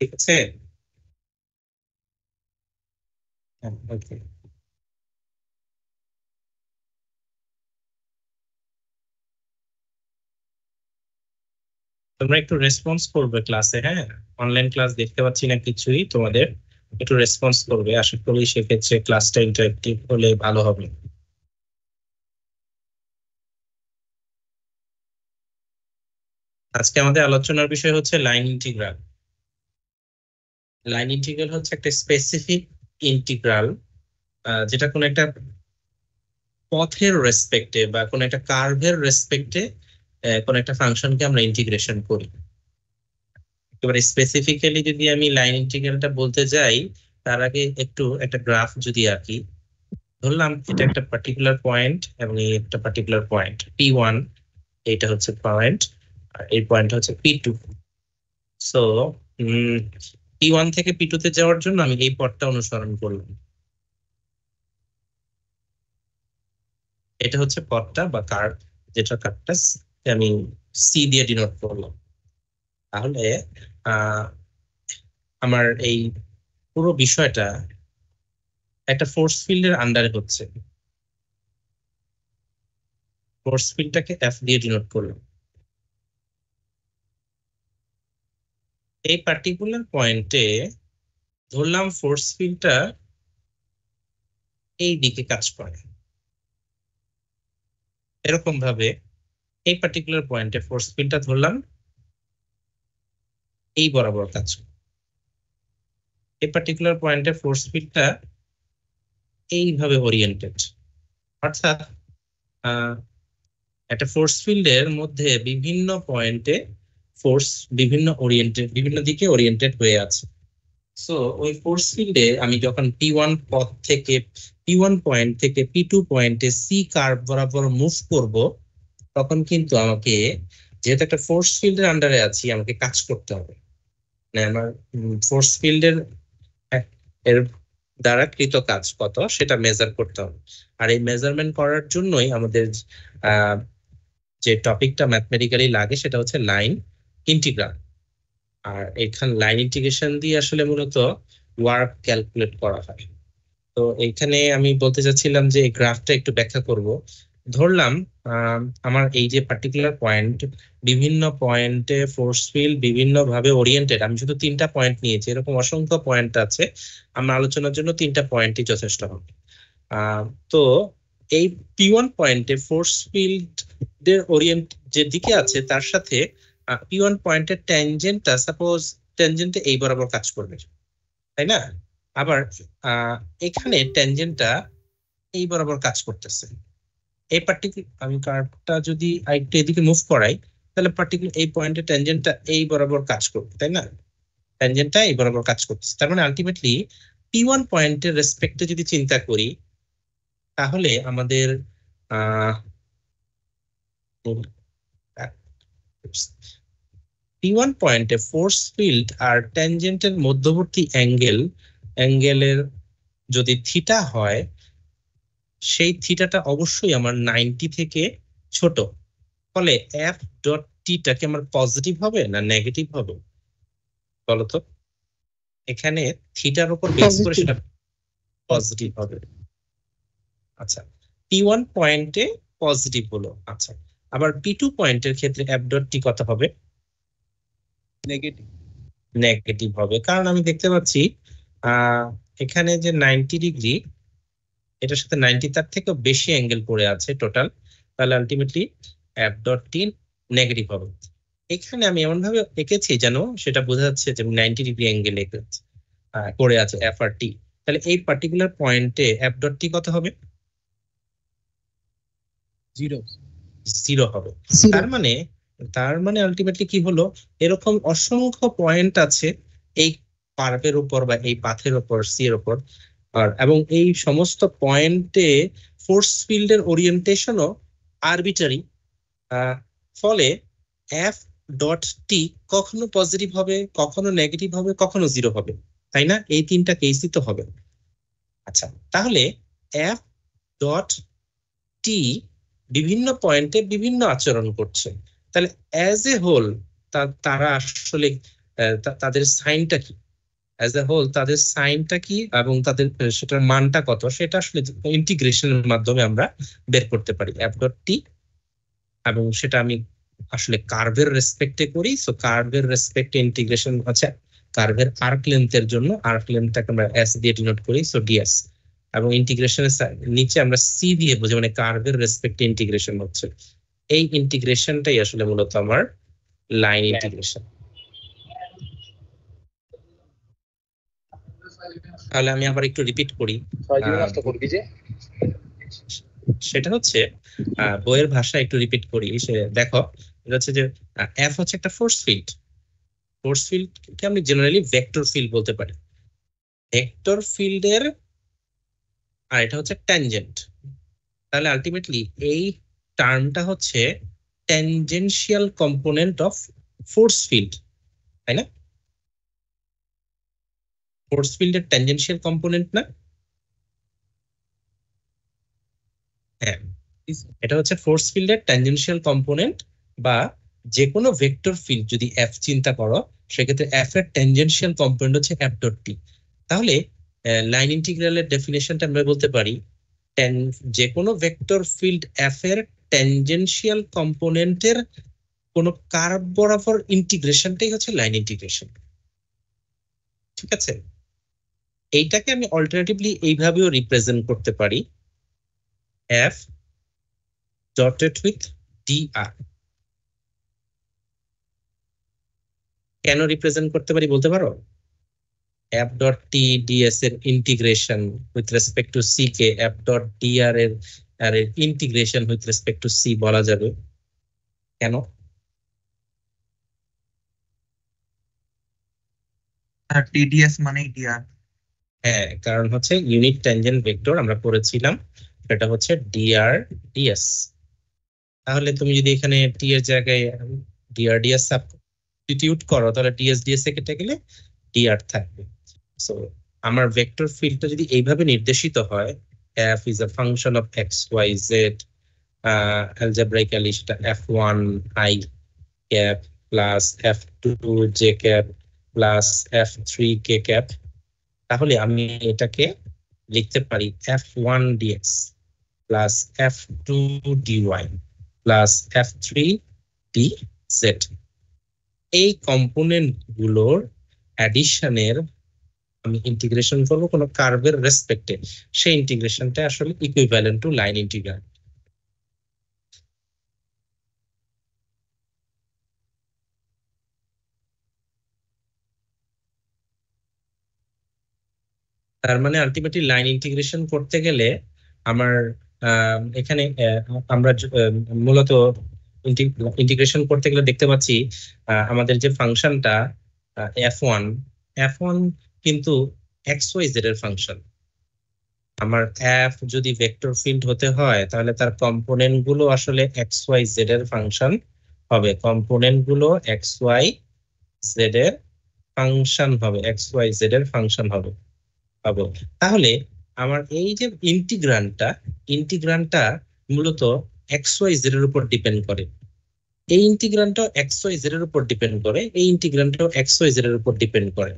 ঠিক আছে। ওকে, তোমরা একটু রেসপন্স করবে ক্লাসে, হ্যাঁ। অনলাইন ক্লাস দেখতে পাচ্ছি না কিছুই তোমাদের, একটু রেসপন্স করবে, আশা করি সেক্ষেত্রে ক্লাসটা ইন্টারেক্টিভ হলে ভালো হবে। আজকে আমাদের আলোচনার বিষয় হচ্ছে লাইন ইন্টিগ্রাল। লাইন ইন্টিগ্রাল হচ্ছে একটা স্পেসিফিক ইন্টিগ্রাল, যেটা কোনো একটা পথের রেসপেক্টে বা কোনো একটা কার্ভের রেসপেক্টে কোনো একটা ফাংশনকে আমরা ইন্টিগ্রেশন করি। একেবারে স্পেসিফিক্যালি যদি আমি লাইন ইন্টিগ্রালটা বলতে যাই, তার আগে একটু একটা গ্রাফ যদি আঁকি। ধরলাম এটা একটা পার্টিকুলার পয়েন্ট এবং এই একটা পার্টিকুলার পয়েন্ট P1, এইটা হচ্ছে পয়েন্ট, আর এই পয়েন্ট হচ্ছে P2। সো P1 থেকে P2 তে যাওয়ার জন্য আমি এই পথটা অনুসরণ করলাম। এটা হচ্ছে পথটা বা কার্ভ, যেটা কার্ভটা আমি সি দিয়ে ডিনোট করলাম। তাহলে আহ আমার এই পুরো বিষয়টা একটা ফোর্স ফিল্ডের আন্ডারে হচ্ছে। ফোর্স ফিল্ডটাকে এফ দিয়ে ডিনোট করলাম। এই পার্টিকুলার পয়েন্টে ধরলাম ফোর্স ফিল্ডটা এই দিকে কাজ করে। এরকম ভাবে এই পার্টিকুলার পয়েন্টে ফোর্স ফিল্ডটা ধরলাম এই বরাবর কাজ করে। এই পার্টিকুলার পয়েন্টে ফোর্স ফিল্ডটা এইভাবে ওরিয়েন্টেড। অর্থাৎ একটা ফোর্স ফিল্ডের মধ্যে বিভিন্ন পয়েন্টে ফোর্স বিভিন্ন দিকে ওরিয়েন্টেড হয়ে আছে। সো ওই ফোর্স ফিল্ডে আমি যখন P1 পথ থেকে P1 পয়েন্ট থেকে P2 পয়েন্টে সি কার্ভ বরাবর মুভ করব, তখন কিন্তু আমাকে, যেহেতু একটা ফোর্স ফিল্ডের আন্ডারে আছি, আমাকে কাজ করতে হবে। মানে আমার ফোর্স ফিল্ডের এর দ্বারা কৃত কাজ কত সেটা মেজার করতে হবে। আর এই মেজারমেন্ট করার জন্যই আমাদের আহ যে টপিকটা ম্যাথমেটিক্যালি লাগে সেটা হচ্ছে লাইন ইন্টিগ্রাল। আর এখানে লাইন ইন্টিগ্রেশন দিয়ে আসলে মূলত ওয়ার্ক ক্যালকুলেট করা হয়। তো এইখানে আমি বলতে চাচ্ছিলাম যে এই গ্রাফটা একটু ব্যাখ্যা করব। ধরলাম আমার এই যে পার্টিকুলার পয়েন্ট, বিভিন্ন পয়েন্টে ফোর্স ফিল্ড বিভিন্ন ভাবে ওরিয়েন্টেড। আমি শুধু 3টা পয়েন্ট নিয়েছি, এরকম অসংখ্য পয়েন্ট আছে, আমার আলোচনার জন্য 3টা পয়েন্টই যথেষ্ট হবে। তো এই P1 পয়েন্টে ফোর্স ফিল্ড এর ওরিয়েন্ট যে দিকে আছে তার সাথে P1 পয়েন্টের ট্যানজেন্টটা, সাপোজ ট্যানজেন্টে এই বরাবর কাজ করবে, তাই না? আবার আহ এখানে ট্যানজেন্টটা এই বরাবর কাজ করতেছে। এই পার্টিকুলার আমি কার্ভটা যদি আরেকটু এদিকে মুভ করাই, তাহলে পার্টিকুলার এই পয়েন্টে ট্যানজেন্টটা এই বরাবর কাজ করবে, তাই না? ট্যানজেন্টটা এই বরাবর কাজ করতেছে। তার মানে আলটিমেটলি P1 পয়েন্টের রেসপেক্টে যদি চিন্তা করি, তাহলে আমাদের আহ P1 পয়েন্টে ফোর্স ফিল্ড আর ট্যানজেন্টের মধ্যবর্তী অ্যাঙ্গেলের যদি থিটা হয়, সেই থিটাটা অবশ্যই আমার 90 থেকে ছোট। ফলে এফ ডট টিটা কি আমার পজিটিভ হবে না নেগেটিভ হবে বলতো? এখানে থিটার উপর বেস করে পজিটিভ। সেটা পজিটিভ হবে। আচ্ছা, P1 পয়েন্টে পজিটিভ হলো। আচ্ছা, আবার P2 পয়েন্টের ক্ষেত্রে এফ ডট টি কত হবে? নেগেটিভ। নেগেটিভ হবে, কারণ আমি দেখতে পাচ্ছি আহ এখানে যে 90 ডিগ্রি, এটার সাথে 90 তার থেকেও বেশি অ্যাঙ্গেল পড়ে আছে টোটাল। তাহলে আলটিমেটলি এফ ডট টি নেগেটিভ হবে। এখানে আমি এমন ভাবে এঁকেছি যেন সেটা বোঝা যাচ্ছে যে 90 ডিগ্রি অ্যাঙ্গেল করে আছে এফ আর টি। তাহলে এই পার্টিকুলার পয়েন্টে এফ ডট টি কত হবে? জিরো। জিরো হবে। জিরো। তার মানে আলটিমেটলি কি হলো, এরকম অসংখ্য পয়েন্ট আছে এই কার্ভের উপর বা এই পাথের উপর, সি এর উপর। এবং এই সমস্ত পয়েন্টে ফোর্স ফিল্ডের ওরিয়েন্টেশনও আরবিটারি। ফলে এফ ডট টি কখনো পজিটিভ হবে, কখনো নেগেটিভ হবে, কখনো জিরো হবে, তাই না? এই 3টা কেসই তো হবে। আচ্ছা, তাহলে এফ ডট টি বিভিন্ন পয়েন্টে বিভিন্ন আচরণ করছে। তাহলে অ্যাজ এ হোল তারা আসলে তাদের সাইনটা কি, অ্যাজ এ হোল তাদের সাইনটা কি এবং তাদের সেটার মানটা কত, সেটা আসলে ইন্টিগ্রেশনের মাধ্যমে আমরা বের করতে পারি এফ ডট টি। এবং সেটা আমি আসলে কার্ভের রেসপেক্টে করি। সো কার্ভের রেসপেক্টে ইন্টিগ্রেশন হচ্ছে কার্ভের আর্ক লেন্থের জন্য আর্ক লেন্থটাকে আমরা এস দিয়ে ডিনোট করি, সো ডিএস। এবং ইন্টিগ্রেশনের নিচে আমরা সি দিয়ে বুঝি, মানে কার্ভের রেসপেক্টে ইন্টিগ্রেশন হচ্ছে। এই ইন্টিগ্রেশনটাই আসলে মূলত আমার লাইন ইন্টিগ্রেশন। তাহলে আমি আবার একটু রিপিট করি। সেটা হচ্ছে বইয়ের ভাষা একটু রিপিট করি। সে দেখো, এটা হচ্ছে যে এফ হচ্ছে একটা ফোর্স ফিল্ড। ফোর্স ফিল্ড কে আমি জেনারেলি ভেক্টর ফিল্ড বলতে পারি। ভেক্টর ফিল্ডের আর এটা হচ্ছে ট্যানজেন্ট। তাহলে আলটিমেটলি এই টার্মটা হচ্ছে tangential component of force field, তাই না? ফোর্স ফিল্ডের ট্যানজেনশিয়াল কম্পোনেন্ট না? হ্যাঁ, এটা হচ্ছে ফোর্স ফিল্ডের ট্যানজেনশিয়াল কম্পোনেন্ট। বা যে কোনো ভেক্টর ফিল্ড যদি এফ চিন্তা করো, সেক্ষেত্রে এফ এর ট্যানজেনশিয়াল কম্পোনেন্ট হচ্ছে এফ ডট টি। তাহলে লাইন ইন্টিগ্রালের ডেফিনেশনটা আমরা বলতে পারি, যে কোনো ভেক্টর ফিল্ড এফ এর ট্যানজেনশিয়াল কম্পোনেন্টের কোন কার্ভ বরাবর ইন্টিগ্রেশনটাই হচ্ছে লাইন ইন্টিগ্রেশন। ঠিক আছে, এইটাকে আমি অল্টারনেটিভলি এইভাবেও রিপ্রেজেন্ট করতে পারি, এফ ডটেড উইথ ডিআর। কেন রিপ্রেজেন্ট করতে পারি বলতে পারো? এফ ডট টি ডিএস এর integration with respect to C কে এফ ডট ডিআর এর integration with respect to C বলা যাবে। কেন? টিডিএস মানে ডিআর। হ্যাঁ, কারণ হচ্ছে ইউনিট ট্যানজেন্ট ভেক্টর আমরা পড়েছিলাম, সেটা হচ্ছে ডিআর ডিএস। তাহলে তুমি যদি এখানে টি এর জায়গায় ডিআর ডিএস সাবস্টিটিউট করো, তাহলে ডিএস ডিএস এ কেটে গেলে ডিআর থাকবে। সো আমার ভেক্টর ফিল্ডটা যদি এইভাবে নির্দেশিত হয়, f is a function of x y z, algebraically সেটা f1 i cap plus f2 j cap plus f3 k cap, তাহলে আমি এটাকে লিখতে পারি f1 dx plus f2 dy plus f3 dz। এই কম্পোনেন্ট গুলোর অ্যাডিশনের আমি ইন্টিগ্রেশন করব কোন কার্ভের রেসপেক্টে, সেই ইন্টিগ্রেশনটা আসলে ইকুইভ্যালেন্ট টু লাইন ইন্টিগ্রাল। তার মানে আলটিমেটলি লাইন ইন্টিগ্রেশন করতে গেলে আমার এখানে আমরা মূলত ইন্টিগ্রেশন করতে গেলে দেখতে পাচ্ছি আমাদের যে ফাংশনটা f1, f1 কিন্তু xyz এর ফাংশন। আমার f যদি ভেক্টর ফিল্ড হতে হয়, তাহলে তার কম্পোনেন্ট গুলো আসলে xyz এর ফাংশন হবে। কম্পোনেন্ট গুলো xyz এর ফাংশন হবে, xyz এর ফাংশন হবে পাবো। তাহলে আমার এই যে ইন্টিগ্রান্ডটা মূলত xyz এর উপর ডিপেন্ড করে। এই ইন্টিগ্রান্ডটাও xyz এর উপর ডিপেন্ড করে, এই ইন্টিগ্রান্ডটাও xyz এর উপর ডিপেন্ড করে।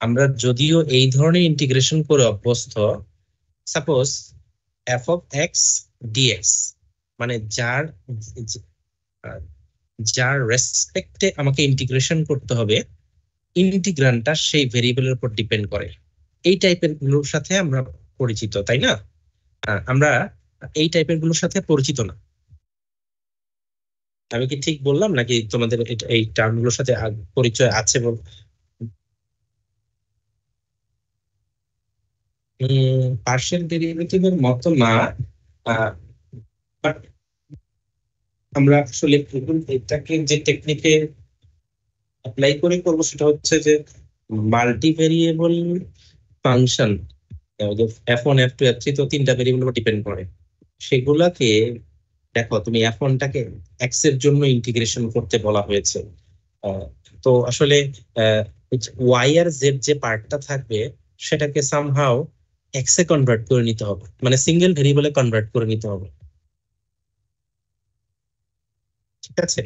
আমরা যদিও এই ধরনের ইন্টিগ্রেশন করে অভ্যস্ত, suppose f of x dx, মানে যার রেসপেক্টে আমাকে ইন্টিগ্রেশন করতে হবে, ইন্টিগ্রান্ডটা সেই ভেরিয়েবলের উপর ডিপেন্ড করে। এই টাইপের গুলোর সাথে আমরা পরিচিত, তাই না? আমরা এই টাইপের গুলোর সাথে পরিচিত না। আমি কি ঠিক বললাম নাকি তোমাদের এই টার্ম গুলোর সাথে পরিচয় আছে? পার্শিয়াল ডেরিভেটিভের মতো না, বাট আমরা আসলে এটাকে যে টেকনিকে অ্যাপ্লাই করে করবো সেটা হচ্ছে যে মাল্টিভেরিয়েবল ফাংশন, f1 f2 f3 তো তিনটা ভেরিয়েবল উপর ডিপেন্ড করে। সেগুলাকে দেখো, তুমি f1টাকে x এর জন্য ইন্টিগ্রেশন করতে বলা হয়েছে। তো আসলে y আর z যে পার্টটা থাকবে, সেটাকে সামহাও x এ কনভার্ট করে নিতে হবে, মানে সিঙ্গেল ভেরিয়েবলে কনভার্ট করে নিতে হবে। ঠিক আছে,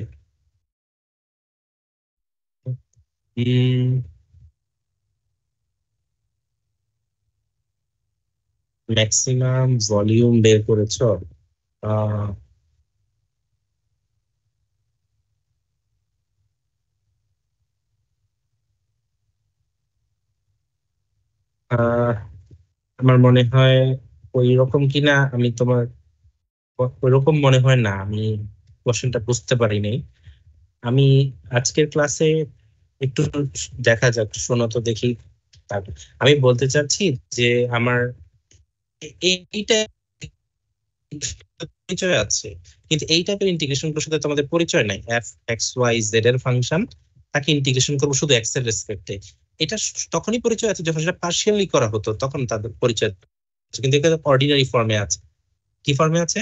ম্যাক্সিমাম ভলিউম বের করেছো? আহ, আহ, আমার মনে হয় ওই রকম কিনা, আমি তোমার ওইরকম মনে হয় না, আমি কোশ্চেনটা বুঝতে পারি নাই। আমি আজকের ক্লাসে একটু দেখা যাক, শোনো তো দেখি। আমি বলতে চাচ্ছি যে আমার এইটা পরিচয় আছে, কিন্তু এই টাইপের ইন্টিগ্রেশন গুলোর সাথে তোমাদের পরিচয় নাই। এফ এক্স ওয়াই জেড এর ফাংশন, তাকে ইন্টিগ্রেশন করবো শুধু এক্স এর রেসপেক্টে। এটা তখনই পরিচয় আছে যখন সেটা পার্শিয়ালি করা হতো, তখন তাদের পরিচয় আছে। কিন্তু এটা অর্ডিনারি ফর্মে আছে। কি ফর্মে আছে?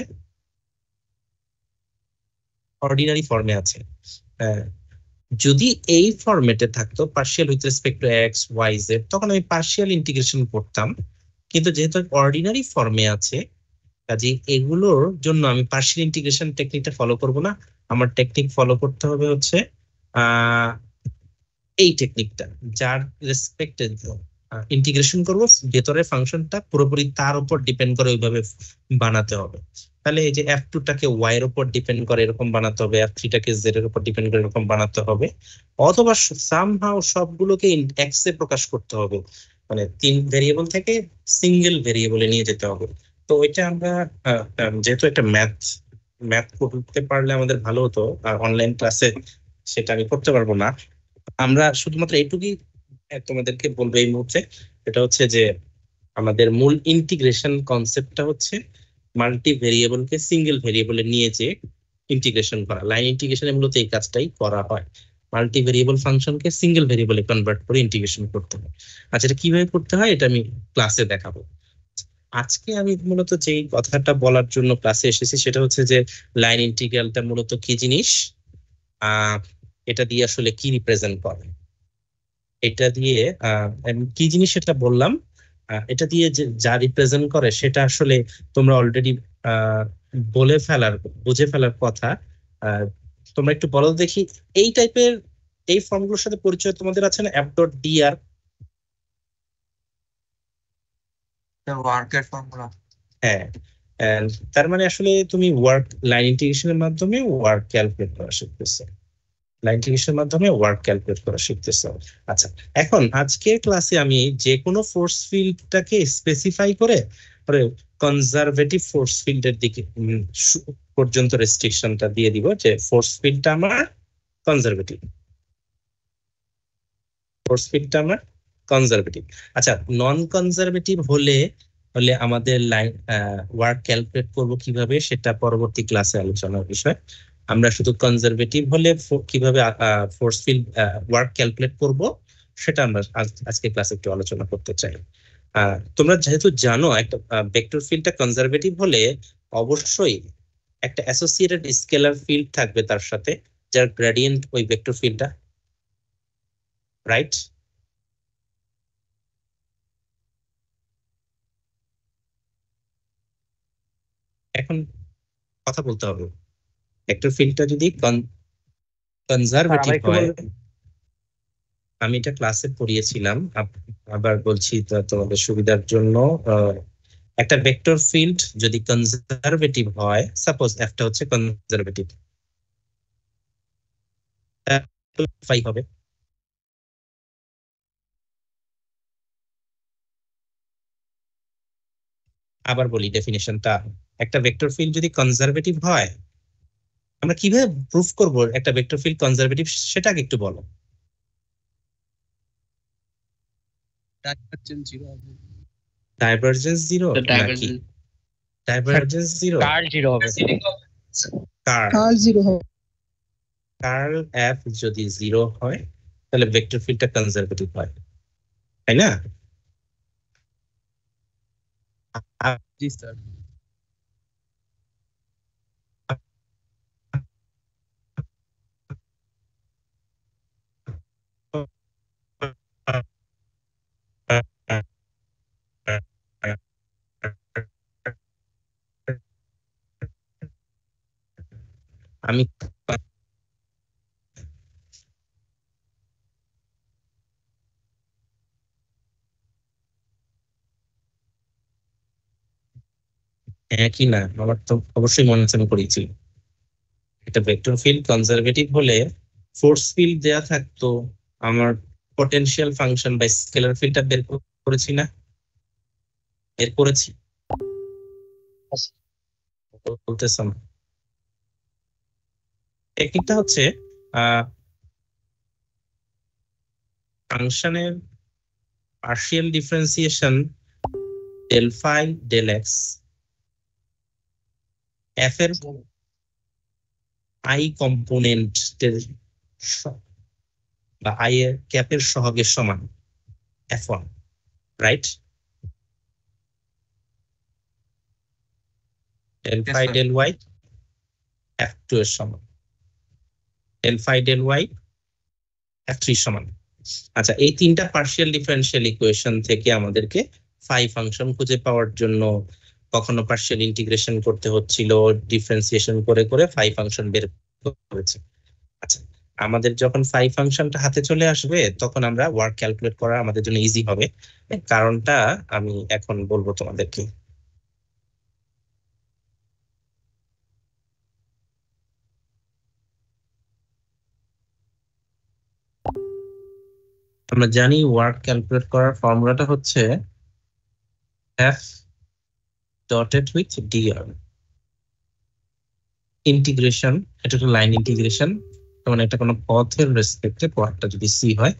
অর্ডিনারি ফর্মে আছে। আহ, যদি এই ফরম্যাটে থাকতো partial with respect to X Y Z, তখন আমি পার্শিয়াল ইন্টিগ্রেশন করতাম। কিন্তু যেহেতু অর্ডিনারি ফর্মে আছে, কাজে এগুলোর জন্য আমি পার্শিয়াল ইন্টিগ্রেশন টেকনিকটা ফলো করব না। আমার টেকনিক ফলো করতে হবে হচ্ছে আহ এই টেকনিকটা, যার রেসপেক্টে ইন্টিগ্রেশন করব, ভেতরের ফাংশনটা পুরোপুরি তার উপর ডিপেন্ড করে ওইভাবে বানাতে হবে। তাহলে এই যে F2 টাকে ওয়াই এর উপর ডিপেন্ড করে এরকম বানাতে হবে, F3 টাকে জেড এর উপর ডিপেন্ড করে এরকম বানাতে হবে, অথবা সামহাও সবগুলোকে এক্স এ প্রকাশ করতে হবে, মানে 3 ভেরিয়েবল থেকে সিঙ্গেল ভেরিয়েবলে নিয়ে যেতে হবে। তো ওইটা আমরা যেহেতু একটা ম্যাথ করতে পারলে আমাদের ভালো হতো, আর অনলাইন ক্লাসে সেটা আমি করতে পারবো না। আমরা শুধুমাত্র এইটুকুই তোমাদেরকে বলবো এই মুহূর্তে, এটা হচ্ছে যে আমাদের মূল ইন্টিগ্রেশন কনসেপ্টটা হচ্ছে মাল্টি ভেরিয়েবলকে সিঙ্গেল ভেরিয়েবলে নিয়ে যে ইন্টিগ্রেশন করা। লাইন ইন্টিগ্রেশনে মূলত এই কাজটাই করা হয়, মাল্টি ভেরিয়েবল ফাংশনকে সিঙ্গেল ভেরিয়েবলে কনভার্ট করে ইন্টিগ্রেশন করতে হয়। আচ্ছা, এটা কিভাবে করতে হয় এটা আমি ক্লাসে দেখাবো। আজকে আমি মূলত যে কথাটা বলার জন্য ক্লাসে এসেছি সেটা হচ্ছে যে লাইন ইন্টিগ্রালটা মূলত কি জিনিস, আহ এটা দিয়ে আসলে কি রিপ্রেজেন্ট করে। এটা দিয়ে আমি কি জিনিস সেটা বললাম। এটা দিয়ে যে যা রিপ্রেজেন্ট করে সেটা আসলে তোমরা অলরেডি বলে ফেলার, বুঝে ফেলার কথা। আহ, তোমরা একটু বলো দেখি, এই টাইপের এই ফর্মগুলোর সাথে পরিচয় তোমাদের আছে না? এফ ডট ডি আর। ওয়ার্কের ফর্মুলা। হ্যাঁ, and তার মানে আসলে তুমি ওয়ার্ক লাইন ইন্টিগ্রেশনের মাধ্যমে ওয়ার্ক ক্যালকুলেট করা শিখতেছো, লাইন ইন্টিগ্রেশনের মাধ্যমে ওয়ার্ক ক্যালকুলেট করা শিখতেছো। আচ্ছা, এখন আজকে ক্লাসে আমি যে কোনো ফোর্স ফিল্ডটাকে স্পেসিফাই করে পরে কনজারভেটিভ ফোর্স ফিল্ডের দিকে পর্যন্ত রেস্ট্রিকশনটা দিয়ে দিব, যে ফোর্স ফিল্ডটা আমার কনজারভেটিভ, ফোর্স ফিল্ডটা আমার কনজারভেটিভ। আচ্ছা, নন কনজারভেটিভ হলে হলে আমাদের লাইন ওয়ার্ক ক্যালকুলেট করব কিভাবে, সেটা পরবর্তী ক্লাসে আলোচনার বিষয়। আমরা শুধু কনজারভেটিভ হলে কিভাবে ফোর্স ফিল্ড ওয়ার্ক ক্যালকুলেট করব সেটা আমরা আজকে ক্লাসে একটু আলোচনা করতে চাই। তোমরা যেহেতু জানো একটা ভেক্টর ফিল্ডটা কনজারভেটিভ হলে অবশ্যই একটা অ্যাসোসিয়েটেড স্কেলার ফিল্ড থাকবে তার সাথে, যার গ্রেডিয়েন্ট ওই ভেক্টর ফিল্ডটা, রাইট? এখন কথা বলতে হবে, ভেক্টর ফিল্ডটা যদি স্যার আবার কনজারভেটিভ একটু হয়, বলবেন? আমি এটা ক্লাসে পড়িয়েছিলাম, আবার বলছি তোমাদের সুবিধার জন্য। আহ, একটা ভেক্টর ফিল্ড যদি কনজারভেটিভ হয়, সাপোজ এফটা হচ্ছে কনজারভেটিভ, ফাই হবে। আবার বলি ডেফিনেশনটা, একটা ভেক্টর ফিল্ড যদি কনজারভেটিভ হয়, আমরা কিভাবে প্রুফ করব একটা ভেক্টর ফিল্ড কনজারভেটিভ, সেটা আগে একটু বলো। ডাইভারজেন্স জিরো হবে। ডাইভারজেন্স জিরো The নাকি divergence ডাইভারজেন্স জিরো? কার জিরো হবে। কার কার্ল জিরো হবে। কার্ল এফ যদি জিরো হয় তাহলে ভেক্টর ফিল্ডটা কনজারভেটিভ হয়, তাই না? জি স্যার। আমি হ্যাঁ কি না, আমার তো অবশ্যই মনে আছে, আমি করেছি। একটা ভেক্টর ফিল্ড কনজারভেটিভ হলে ফোর্স ফিল্ড দেয়া থাকতো, আমার পটেনশিয়াল ফাংশন বা স্কেলার ফিল্ডটা বের করেছি না, বের করেছি বলতেছ না। টেকনিকটা হচ্ছে ফাংশনের partial differentiation del phi del X F এর আই কম্পোনেন্ট বা আই এর ক্যাপের সহগের সমান F1, right? Del Yes, phi sir. Del Y F2 এর সমান, del phi del Y F3 সমান। আচ্ছা, এই তিনটা পার্শিয়াল ডিফারেন্সিয়াল ইকুয়েশন থেকে আমাদেরকে ফাই ফাংশন খুঁজে পাওয়ার জন্য কখনো পার্শিয়াল ইন্টিগ্রেশন করতে হচ্ছিল, ডিফারেন্সিয়েশন করে করে ফাই ফাংশন বের করেছে। আচ্ছা, আমাদের যখন ফাই ফাংশনটা হাতে চলে আসবে তখন আমরা ওয়ার্ক ক্যালকুলেট করা আমাদের জন্য ইজি হবে। কারণটা আমি এখন বলবো তোমাদেরকে। আমরা জানি ওয়ার্ক ক্যালকুলেট করার ফর্মুলাটা হচ্ছে f dotted with dr integration. এটা একটা লাইন ইন্টিগ্রেশন, মানে এটা কোনো পথের রেসপেক্টে পথটা যদি c হয়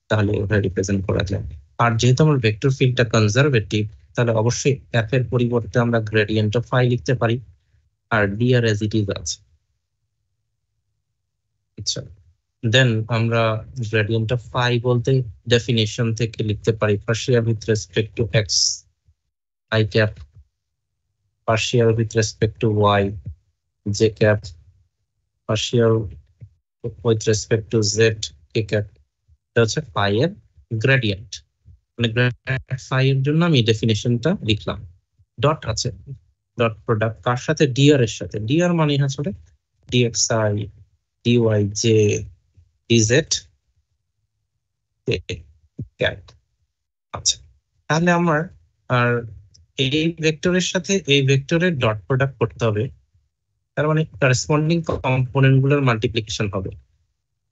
তাহলে ওটা রিপ্রেজেন্ট করা যায়। আর যেহেতু আমার ভেক্টর ফিল্ডটা কনজারভেটিভ, তাহলে অবশ্যই f এর পরিবর্তে আমরা গ্রেডিয়েন্ট অফ ফাই লিখতে পারি, আর dr as it is আছে। আচ্ছা, দেন আমরা গ্রেডিয়েন্ট অফ ফাই বলতে ডেফিনিশন থেকে লিখতে পারি partial with respect to x I cap, partial with respect to y j cap, partial with respect to z k cap। এটা হচ্ছে phi এর গ্রেডিয়েন্ট, মানে গ্রেডিয়েন্ট phi এর জন্য আমি ডেফিনিশনটা লিখলাম। ডট আছে, ডট প্রোডাক্ট কার সাথে, dr এর সাথে। dr মানে আসলে dxi dy j dz cap। আচ্ছা, তাহলে আমার আর এই ভেক্টরের সাথে এই ভেক্টরের ডট প্রোডাক্ট করতে হবে, তার মানে করেসপন্ডিং কম্পোনেন্ট গুলোর মাল্টিপ্লিকেশন হবে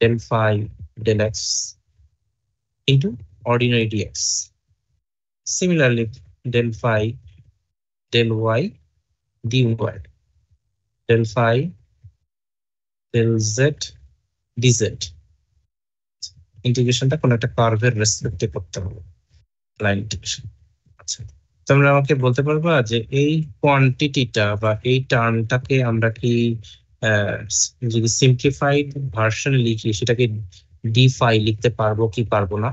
del phi del X into ordinary DX. Similarly del phi del Y D Y, del phi del Z DZ. ইন্টিগ্রেশনটা কোনো একটা কার্ভের রেসপেক্টে করতে হবে, লাইন ইন্টিগ্রেশন। আচ্ছা, তোমরা আমাকে বলতে পারবা যে এই কোয়ান্টিটিটা বা এই টার্মটাকে আমরা কি যদি সিম্পলিফাইড ভার্সন লিখি সেটাকে ডি ফাই লিখতে পারবো কি পারবো না?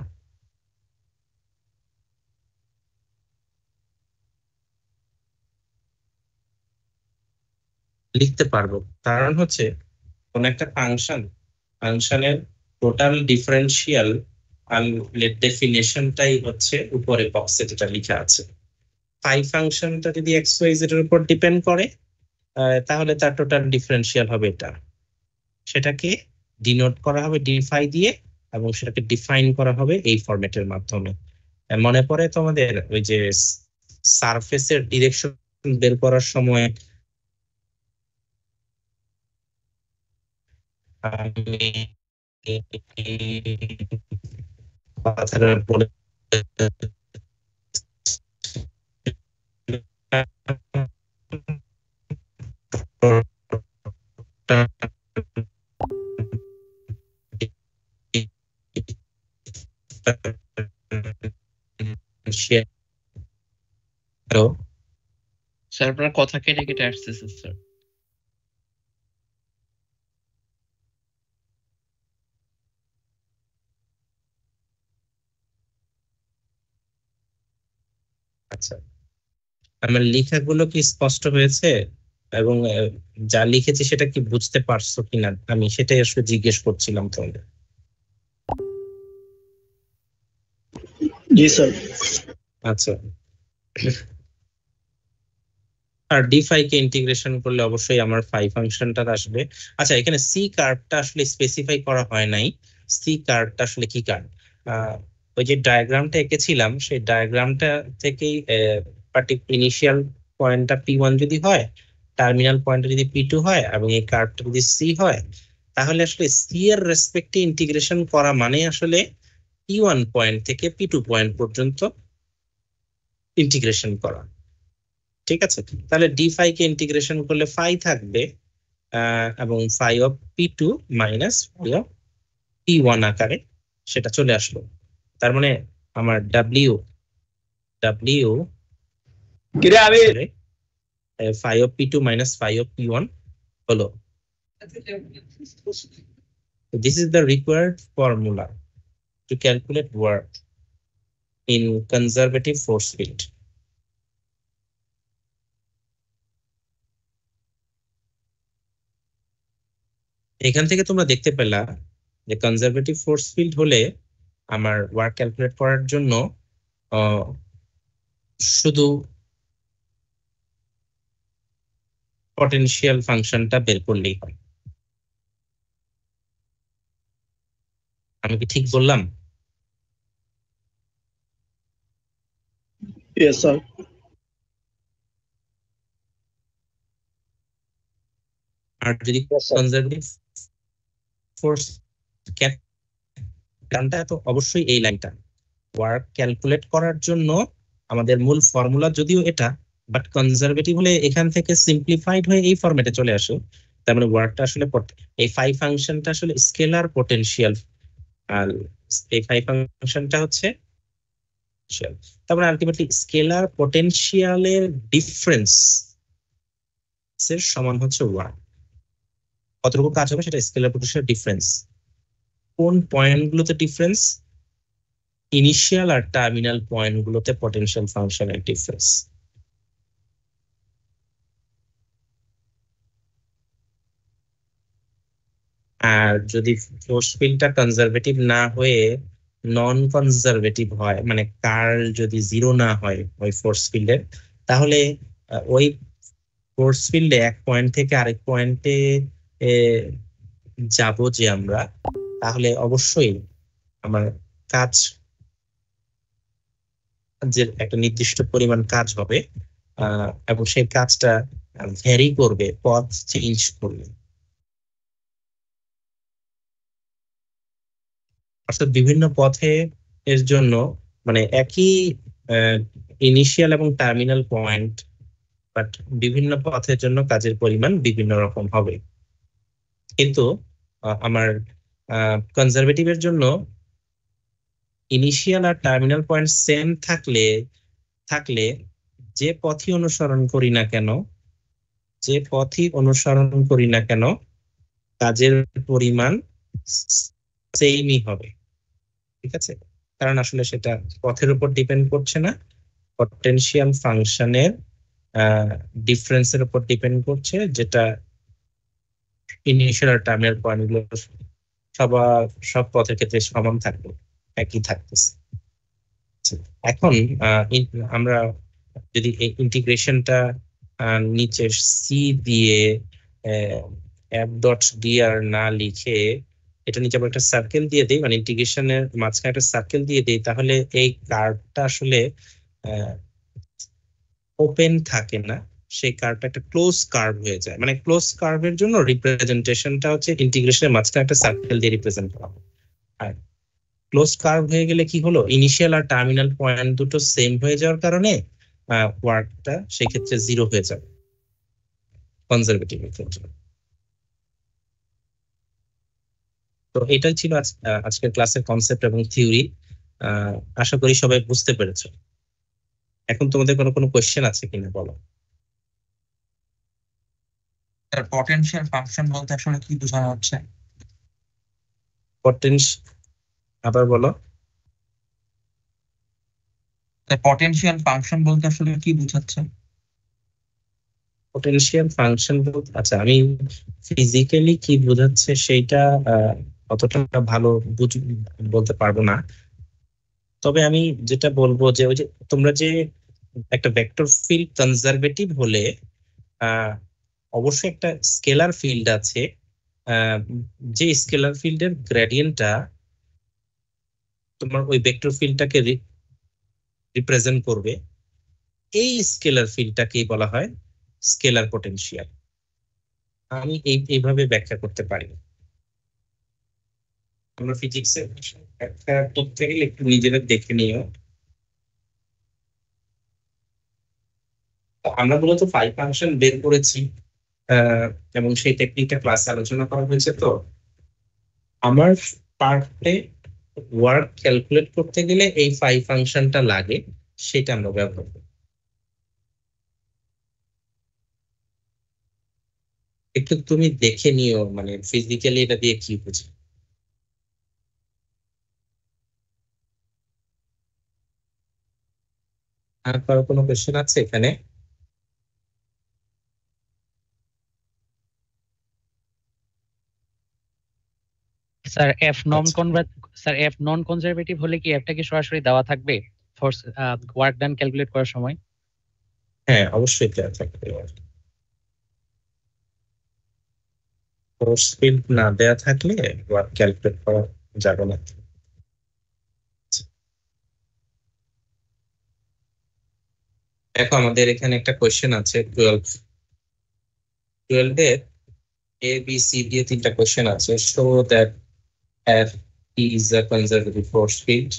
লিখতে পারবো, কারণ হচ্ছে কোন একটা ফাংশনের টোটাল ডিফারেন্সিয়াল ডেফিনেশনটাই হচ্ছে উপরে বক্সে যেটা লেখা আছে। ফাই ফাংশনটা যদি এক্স ওয়াই জেড এর উপর ডিপেন্ড করে তাহলে তার টোটাল ডিফারেন্সিয়াল হবে এটা, সেটাকে ডিনোট করা হবে ডি ফাই দিয়ে, এবং সেটাকে ডিফাইন করা হবে এই ফরম্যাটের মাধ্যমে। মনে পড়ে তোমাদের ওই যে সারফেসের ডিরেকশন বের করার সময় আমি কথাটা বলে হ্যালো স্যার আপনার কথা কেটে কেটে আসতেছে স্যার। আচ্ছা, আমার লেখাগুলো কি স্পষ্ট হয়েছে এবং যা লিখেছি সেটা কি বুঝতে পারছো কিনা, আমি সেটাই আসলে জিজ্ঞেস করছিলাম তোমাদের। জি স্যার। আচ্ছা, আর ডি ফাই কে ইন্টিগ্রেশন করলে অবশ্যই আমার ফাই ফাংশনটা আসবে। আচ্ছা, এখানে সি কার্ভটা আসলে স্পেসিফাই করা হয় নাই, সি কার্ভটা আসলে কি কার্ভ? ওই যে ডায়াগ্রামটা এঁকেছিলাম সেই ডায়াগ্রামটা থেকেই ইনিশিয়াল পয়েন্টটা P1 যদি হয়, টার্মিনাল পয়েন্টটা যদি P2 হয় এবং এই কার্ভটা যদি C হয়, তাহলে আসলে C এর রেসপেক্টে ইন্টিগ্রেশন করা মানে আসলে P1 পয়েন্ট থেকে P2 পয়েন্ট পর্যন্ত ইন্টিগ্রেশন করা। ঠিক আছে, তাহলে ডি ফাই কে ইন্টিগ্রেশন করলে ফাই থাকবে এবং phi of P2 minus phi of P1 আকারে সেটা চলে আসলো। তার মানে আমার W phi of P2 minus phi of P1 হলো। This is the required formula to calculate work in conservative force field. এখান থেকে তোমরা দেখতে পেলা যে কনজারভেটিভ ফোর্স ফিল্ড হলে আমার ওয়ার্ক ক্যালকুলেট করার জন্য শুধু পটেনশিয়াল ফাংশনটা বের করলেই হয়। আমি কি ঠিক বললাম? Yes, sir. আর যদি কনজারভেটিভ ফোর্স লাইনটা, তো অবশ্যই এই লাইনটা ওয়ার্ক ক্যালকুলেট করার জন্য আমাদের মূল ফর্মুলা যদিও এটা, বাট কনজারভেটিভ হলে এখান থেকে সিম্পলিফাইড হয়ে এই ফরম্যাটে চলে আসে। তার মানে ওয়ার্কটা আসলে এই ফাই ফাংশনটা আসলে স্কেলার পটেনশিয়াল, আর এই ফাই ফাংশনটা হচ্ছে তারপরে আলটিমেটলি স্কেলার পটেনশিয়ালের ডিফারেন্স এর সমান হচ্ছে ওয়ার্ক। কতটুকু কাজ হবে সেটা স্কেলার পটেনশিয়াল ডিফারেন্স। কোন পয়েন্টগুলোতে ডিফারেন্স? ইনিশিয়াল আর টার্মিনাল পয়েন্টগুলোতে পটেনশিয়াল ফাংশনের ডিফারেন্স। আর যদি ফোর্স ফিল্ডটা কনজারভেটিভ না হয়ে নন কনজারভেটিভ হয়, মানে কার্ল যদি জিরো না হয় ওই ফোর্স ফিল্ডের, তাহলে ওই ফোর্স ফিল্ডে এক পয়েন্ট থেকে আরেক পয়েন্টে যাব যে আমরা, তাহলে অবশ্যই আমার কাজ যে একটা নির্দিষ্ট পরিমাণ কাজ হবে এবং সেই কাজটা ভ্যারি করবে, পথ চেঞ্জ করবে। অর্থাৎ বিভিন্ন পথে এর জন্য মানে একই ইনিশিয়াল এবং টার্মিনাল পয়েন্ট, বাট বিভিন্ন পথের জন্য কাজের পরিমাণ বিভিন্ন রকম হবে। কিন্তু আমার কনজারভেটিভের জন্য ইনিশিয়াল আর টার্মিনাল পয়েন্ট সেম থাকলে যে পথই অনুসরণ করি না কেন কাজের পরিমাণ সেমই হবে। ঠিক আছে, কারণ আসলে সেটা পথের উপর ডিপেন্ড করছে না, পটেনশিয়াল ফাংশনের ডিফারেন্সের উপর ডিপেন্ড করছে, যেটা ইনিশিয়াল আর টার্মিনাল পয়েন্টগুলো সব পথের ক্ষেত্রে সমান থাকবে, একই থাকতেছে। এখন আমরা যদি এই ইন্টিগ্রেশনটা নিচে সি দিয়ে এফ ডট ডিআর না লিখে এটা নিচে আবার একটা সার্কেল দিয়ে দিই, মানে ইন্টিগ্রেশনের মাঝখানে একটা সার্কেল দিয়ে দিই, তাহলে এই কার্ভটা আসলে ওপেন থাকে না, সেই কার্ভটা একটা ক্লোজ কার্ভ হয়ে যায়। মানে ক্লোজ কার্ভের জন্য রিপ্রেজেন্টেশনটা হচ্ছে ইন্টিগ্রেশনের মাঝখানে একটা সার্কেল দিয়ে রিপ্রেজেন্ট করা হবে। আর ক্লোজ কার্ভ হয়ে গেলে কি হলো, ইনিশিয়াল আর টার্মিনাল পয়েন্ট দুটো সেম হয়ে যাওয়ার কারণে ওয়ার্কটা সেই ক্ষেত্রে জিরো হয়ে যাবে কনজারভেটিভ এর ক্ষেত্রে। তো এটাই ছিল আজকের ক্লাসের কনসেপ্ট এবং থিওরি। আশা করি সবাই বুঝতে পেরেছো। এখন তোমাদের কোনো কোয়েশ্চেন আছে কিনা বলো। পটেনশিয়াল ফাংশন বলতে আসলে কি বোঝানো হচ্ছে? আবার বলো। পটেনশিয়াল ফাংশন বলতে আসলে কি বোঝাচ্ছে? পটেনশিয়াল ফাংশন বলতে, আচ্ছা আমি ফিজিক্যালি কি বোঝাচ্ছে সেইটা অতটা ভালো বলতে পারবো না, তবে আমি যেটা বলবো যে ওই যে তোমরা যে একটা ভেক্টর ফিল্ড কনজারভেটিভ হলে অবশ্যই একটা স্কেলার ফিল্ড আছে, যে স্কেলার ফিল্ডের গ্রেডিয়েন্টটা তোমার ওই ভেক্টর ফিল্ডটাকে রিপ্রেজেন্ট করবে, এই স্কেলার ফিল্ডটাকেই বলা হয় স্কেলার পটেনশিয়াল। আমি এইভাবে ব্যাখ্যা করতে পারি। আমরা ফিজিক্সে ব্যাখ্যা করতে গেলে একটু নিজেদের দেখে নিও। তো আমরা মূলত ফাই ফাংশন বের করেছি, আহ, এবং সেই টেকনিকটা ক্লাসে আলোচনা করা হয়েছে। তো আমার পার্টে ওয়ার্ক ক্যালকুলেট করতে গেলে এই ফাই ফাংশনটা লাগে, সেটা আমরা ব্যবহার করি। একটু তুমি দেখে নিও মানে ফিজিক্যালি এটা দিয়ে কি বুঝি। আর কারো কোনো কোয়েশ্চেন আছে এখানে? স্যার এফ নন আচ্ছা, কনভার্ট, স্যার এফ নন কনজারভেটিভ হলে কি এফটা কি সরাসরি দেওয়া থাকবে ফোর্স ওয়ার্ক ডান ক্যালকুলেট করার সময়? হ্যাঁ অবশ্যই দেওয়া থাকবে। ফোর্স ফিল্ড না দেওয়া থাকলে ওয়ার্ক ক্যালকুলেট করা যাবে না। দেখো আমাদের এখানে একটা কোয়েশ্চেন আছে 12 এর এ বি সি দিয়ে 3টা কোয়েশ্চেন আছে। Show that F is a conservative force field.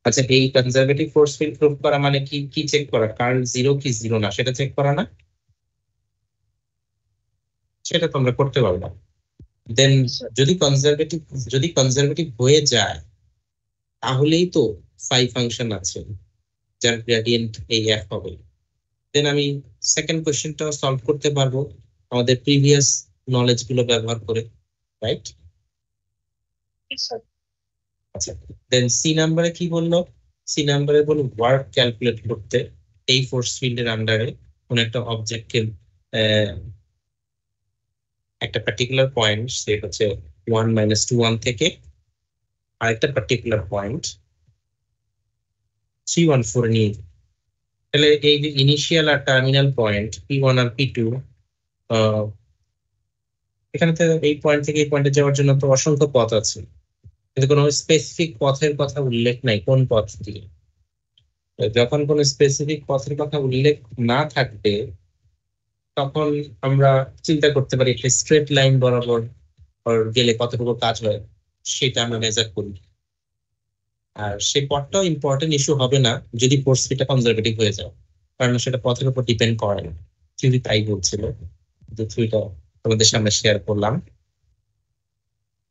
আচ্ছা, এই কনজারভেটিভ ফোর্স ফিল্ড প্রুভ করা মানে কি কি চেক করা? কার্ল জিরো কি জিরো না সেটা চেক করা না? সেটা তোমরা করতে পারবে। দেন যদি কনজারভেটিভ হয়ে যায় তাহলেই তো ফাই ফাংশন আছে যার গ্রেডিয়েন্ট এই এফ হবে। দেন আমি সেকেন্ড কোয়েশ্চেনটাও সলভ করতে পারবো আমাদের প্রিভিয়াস নলেজ গুলো ব্যবহার করে, রাইট? আচ্ছা, দেন সি নাম্বারে কি বললো? সি নাম্বারে বলল ওয়ার্ক ক্যালকুলেট করতে এই ফোর্স ফিল্ডের আন্ডারে কোন একটা অবজেক্টকে একটা পার্টিকুলার পয়েন্ট, সে হচ্ছে 1 - 2 1 থেকে আরেকটা পার্টিকুলার পয়েন্ট 3 1 4 নিয়ে। তাহলে এই যে ইনিশিয়াল আর টার্মিনাল পয়েন্ট P1 আর P2, এখানে তো এই পয়েন্ট থেকে এই পয়েন্টে যাওয়ার জন্য তো অসংখ্য পথ আছে, কিন্তু কোনো স্পেসিফিক পথের কথা উল্লেখ নাই কোন পথ দিয়ে। তো যখন কোনো স্পেসিফিক পথের কথা উল্লেখ না থাকবে তখন আমরা চিন্তা করতে পারি একটা স্ট্রেট লাইন বরাবর গেলে কতটুকু কাজ হয় সেটা আমরা মেজার করি। আর সেই পথটাও ইম্পর্টেন্ট ইস্যু হবে না যদি ফোর্স ফিল্ডটা কনজারভেটিভ হয়ে যায়, কারণ সেটা পথের উপর ডিপেন্ড করে না। থিওরি তাই বলছিল, যে থিওরিটা তোমাদের সামনে শেয়ার করলাম।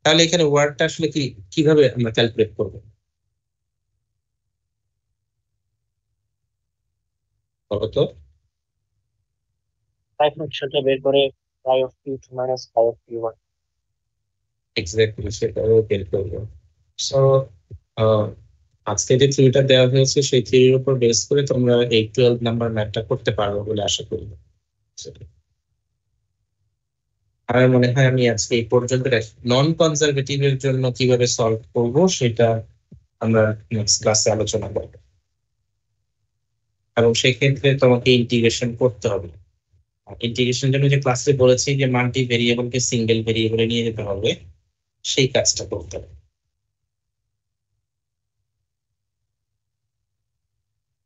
তাহলে এখানে ওয়ার্কটা আসলে কি কিভাবে আমরা ক্যালকুলেট করবো বলো তো? ফাই ফাংশনটা বের করে phi of P two minus phi of P one. Exactly সেটাও বের করবো। সো আজকে যে থিওরিটা দেওয়া হয়েছে সেই থিওরির উপর বেস করে তোমরা এই 12 নাম্বার ম্যাথটা করতে পারবে বলে আশা করি। আমার মনে হয় আমি আজকে এই পর্যন্ত নন কনজারভেটিভ এর জন্য কিভাবে সলভ করব সেটা আমরা নেক্সট ক্লাসে আলোচনা করব, এবং সেই ক্ষেত্রে তোমাকে ইন্টিগ্রেশন করতে হবে। ইন্টিগ্রেশন জন্য যে ক্লাসে বলেছি যে মাল্টি ভেরিয়েবলকে সিঙ্গেল ভেরিয়েবলে নিয়ে যেতে হবে, সেই কাজটা করতে হবে।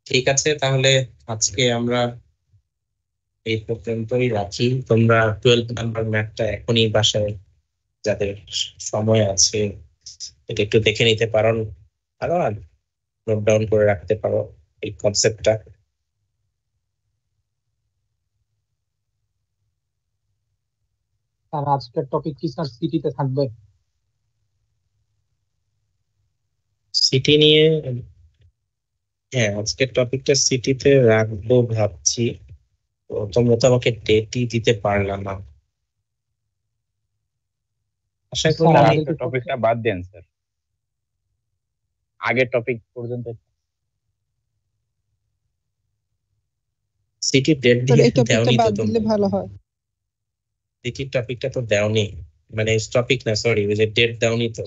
ঠিক আছে, তাহলে আজকে আমরা এই পর্যন্তই রাখি। তোমরা 12 নাম্বার ম্যাথটা এখনই বাসায় যাদের সময় আছে এটা একটু দেখে নিতে পারো, আর নোট ডাউন করে রাখতে পারো এই কনসেপ্টটা। আর আজকের টপিক কি স্যার সিটিতে থাকবে? সিটি নিয়ে, হ্যাঁ আজকের টপিকটা সিটিতে রাখবো ভাবছি। তো তোমরা তো আমাকে ডেটই দিতে পারলাম না। আশা করি স্যার আমি আমাদেরকে টপিকটা বাদ দেন স্যার, আগের টপিক পর্যন্ত। সিটির ডেট স্যার দিয়ে এই টপিকটা দেওনি তো বাদ দিলে তোমরা? ভালো হয়। সিটির টপিকটা তো দেওনি, মানে টপিক না সরি, ওই যে ডেট দেওনি তো।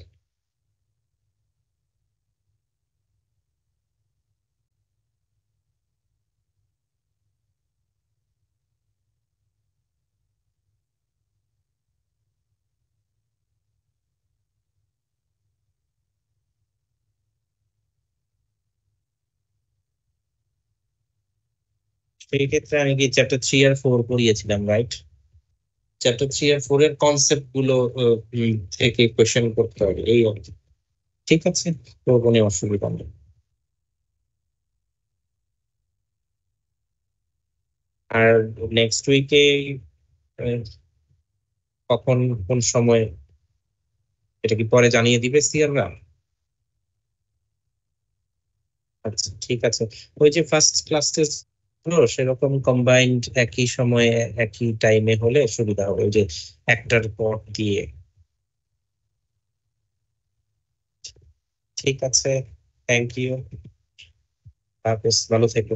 সেই ক্ষেত্রে আমি কি চ্যাপ্টার 3 আর 4 পড়িয়েছিলাম, রাইট? চ্যাপ্টার 3 আর 4 এর কনসেপ্ট গুলো থেকে কোশ্চেন করতে হবে, এই আর কি। ঠিক আছে, তো কোনো অসুবিধা নেই। আর নেক্সট উইকে কখন কোন সময় এটা কি পরে জানিয়ে দিবে সিয়াররা? আচ্ছা ঠিক আছে, ওই যে ফার্স্ট ক্লাস টেস্ট হলো সেরকম কম্বাইন্ড একই সময়ে একই টাইমে হলে সুবিধা হবে, ওই যে একটার পর দিয়ে। ঠিক আছে, থ্যাংক ইউ, ভালো থেকো।